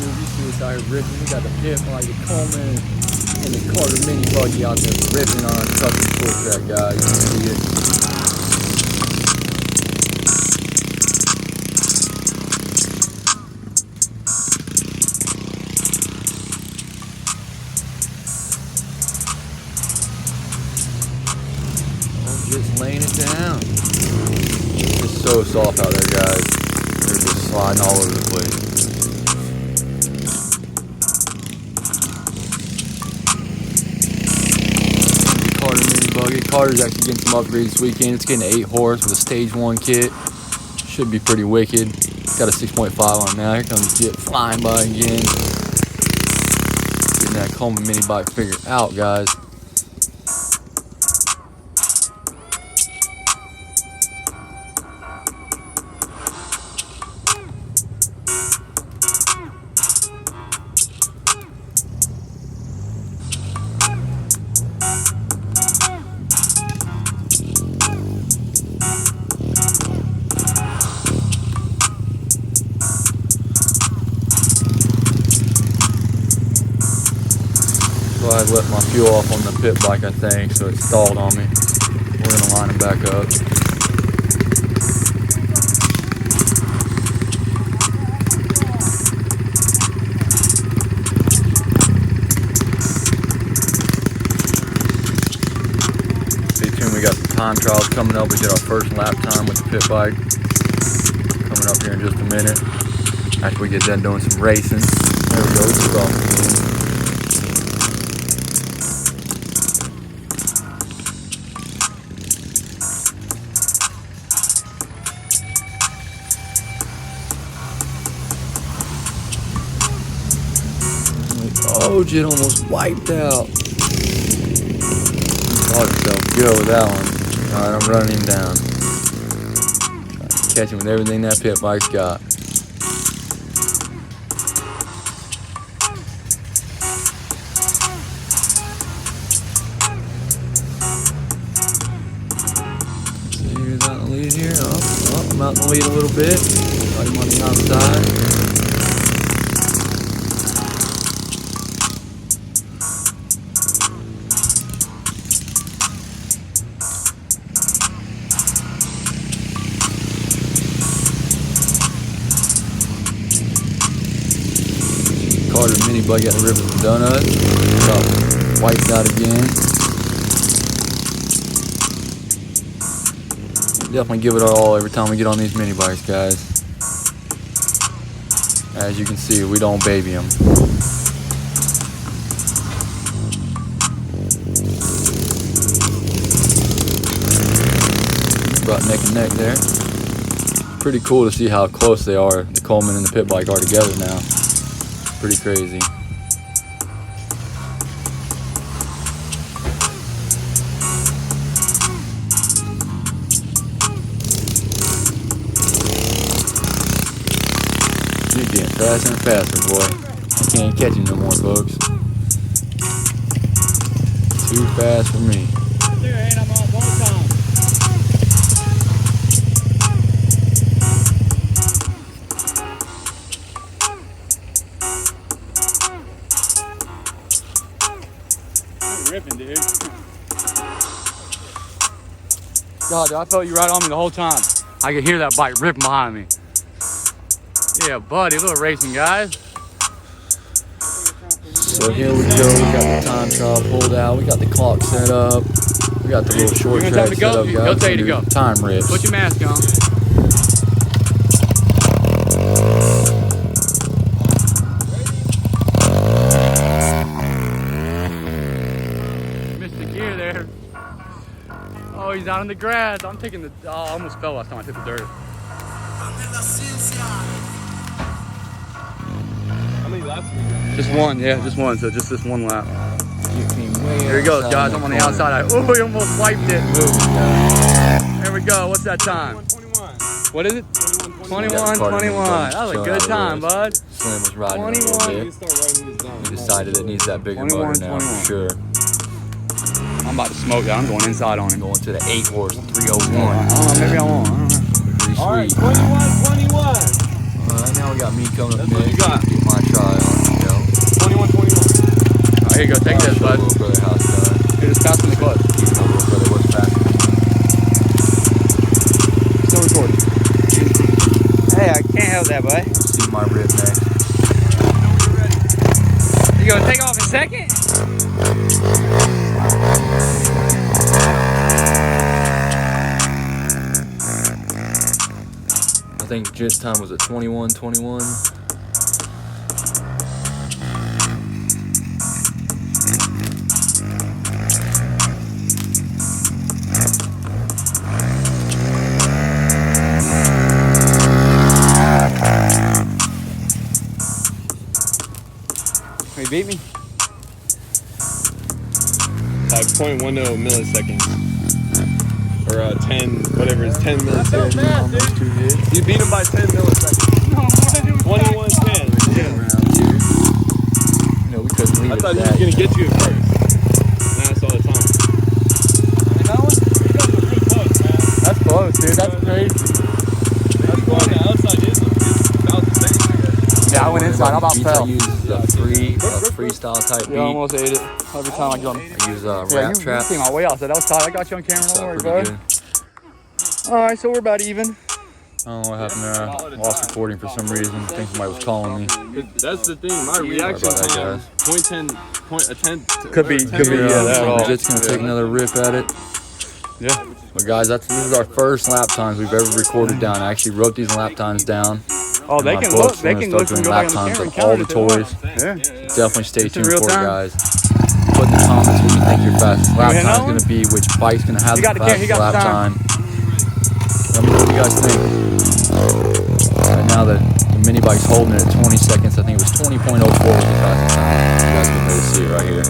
dude. You see us out here ripping. We got the pit bike, the Coleman, and the Carter mini buggy out there ripping on our custom full track, guys. You can see it. Just laying it down. It's so soft out there, guys. They're just sliding all over the place. Carter mini buggy. Carter's actually getting some upgrades this weekend. It's getting an 8 horse with a stage 1 kit. Should be pretty wicked. Got a 6.5 on now. Here comes Jet flying by again. Getting that Coleman mini bike figured out, guys. I left my fuel off on the pit bike, I think, so it stalled on me. We're gonna line them back up. Stay tuned, we got some time trials coming up. We get our first lap time with the pit bike coming up here in just a minute. After we get done doing some racing. There we go, let's go. Oh, Jet almost wiped out. Caught himself good with that one. Alright, I'm running him down. Catch him with everything that pit bike's got. See who's out in the lead here. Oh, I'm out in the lead a little bit. Got him on the outside. Carter mini buggy got the ripping some donuts. Got wiped out again. Definitely give it our all every time we get on these mini bikes, guys. As you can see, we don't baby them. About neck and neck there. Pretty cool to see how close they are. The Coleman and the pit bike are together now. Pretty crazy. You're getting faster and faster, boy. I can't catch you no more, folks. Too fast for me. Ripping, dude. God, dude, I felt you right on me the whole time. I could hear that bike ripping behind me. Yeah, buddy, a little racing, guys. So here we go. We got the time trial pulled out. We got the clock set up. We got the little short track set up, guys. He'll tell you to go. Time rips. Put your mask on. Oh, he's out in the grass. I'm taking the. Oh, I almost fell last time I took the dirt. How many laps have we got? Just one, yeah, just one. So just this one lap. Here he goes, outside guys. I'm on the outside. Oh, he almost wiped it. There we go. What's that time? 21. What is it? 21. 21. That was a good time, bud. Slim was riding 21. a little You bit. start writing these down. He decided it needs that bigger 21, motor now 21. for sure. I'm about to smoke that. I'm going inside on him. Going to the 8 horse 301. I don't know, maybe I won't. I don't know. Pretty All right, sweet. 21. Alright, now we got me coming up That's what next. you got. Get my try. Here you go, take this, bud. Little brother house done. You're just passing the clutch. Even though little brother was fast. Still recording. Hey, I can't help that, boy. We'll see my rib next. You gonna take off in second? I think Jit's time was at 21:21. You beat me? Like 0.10 milliseconds. Or 10, whatever it's 10 milliseconds. Almost 2 hits. You beat him by 10 milliseconds. 21:10. Yeah. No, we couldn't leave I it thought at he was that. gonna get you at first. Now I saw the time. You know what? You guys are pretty close, man. That's close, dude. That's crazy. Maybe going on the outside is about the same, I guess. Yeah, I went inside. I about I fell. use a freestyle type beat. Yeah, I almost ate it. Every time I get on. I use a Yeah, rap you trap. came my way out, so that was tight. I got you on camera. It's Don't worry, pretty bud. good. All right, so we're about even. I don't know what happened there. I lost recording for some reason. I think somebody was calling me. That's the thing. My reaction about that, time, guys. 0.10. Could be, yeah, that all. Jit's gonna take another rip at it. Yeah. But guys, this is our first lap times we've ever recorded down. I actually wrote these lap times down. Oh, they My can books, look. They we're can gonna look start and doing go lap back on the times camera and of all count the it. toys. Yeah. Definitely stay It's in tuned real for it, time. guys. Put in the comments what you think your fastest lap You time is know? going to be, which bike's going to have He the got the cam- he fastest got the lap time. time. Let me know what you guys think. Right now the mini bike's holding it at 20 seconds. I think it was 20.04 was the fastest time. You guys can really see it right here.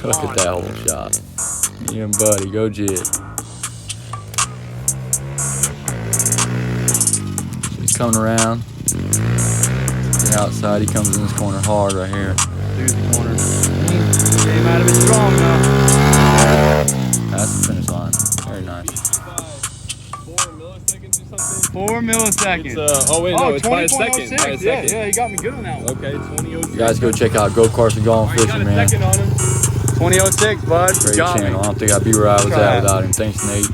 Look at that whole shot. Me and Buddy, go Jit. So he's coming around. The outside, he comes in this corner hard right here. Dude's the corner. Came out of it strong now. That's the finish line. Very nice. 4 milliseconds or something? 4 milliseconds. It's, oh wait, no, it's by a second. By a 20.06. Yeah, second. yeah, he got me good on that one. Okay, 20:06. You guys go check out Go Karts and Gone Alright, you got Fishing, a man. second on him. 20.06, bud. Great Got channel. I me. don't think I'd be where I was Try at it. without him. Thanks, Nate.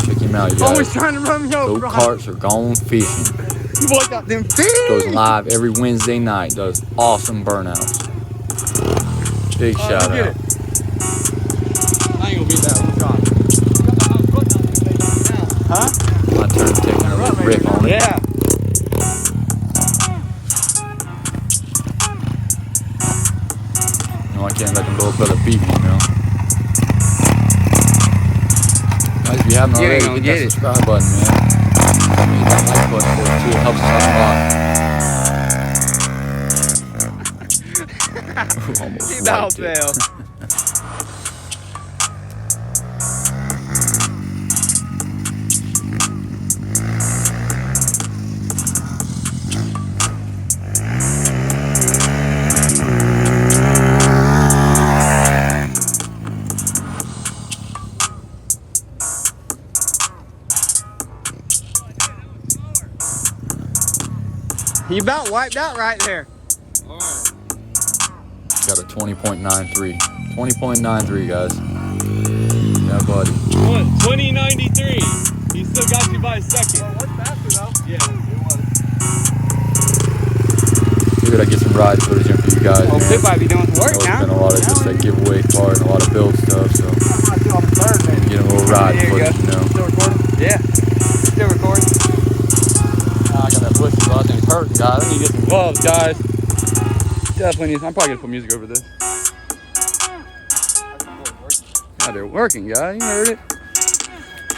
Check him out, you Always guys. trying to run me Go over. Karts or Gone Fishing. You boy got them feet. Goes live every Wednesday night. Does awesome burnouts. Big shout get out. it. I ain't gonna beat that one. God. Huh? My turn to take another rip on it. Yeah. No, I can't let them little brother beat me, you know. Guys, if you haven't You already, ain't gonna hit get that it. subscribe button, man. Hit that like button for it too. It helps us out a lot. Ooh, almost Keep that wiped it. fail. You about wiped out right there. Alright. Got a 20.93. 20.93, guys. Yeah, buddy. 2093. He still got you by a second. What's faster though? Yeah, it was. Figured I'd get some ride footage in for you guys, Oh, man. Pit might be doing some I work know it's now. been a lot of just like giveaway part and a lot of build stuff, so get a little ride There you footage, go. you know. Still recording? Yeah. Still recording. I got that pussy buzz and curtain, guys. I need to get some gloves, guys. Definitely need. I'm probably gonna put music over this. Yeah, they're working, guys. You heard it.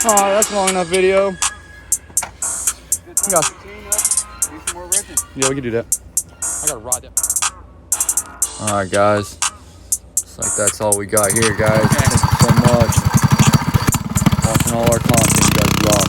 All right, that's a long enough video. We got- Yeah, we can do that. I gotta ride that. Alright, guys. Looks like that's all we got here, guys. Thank you so much. Watching all our content, you guys rock.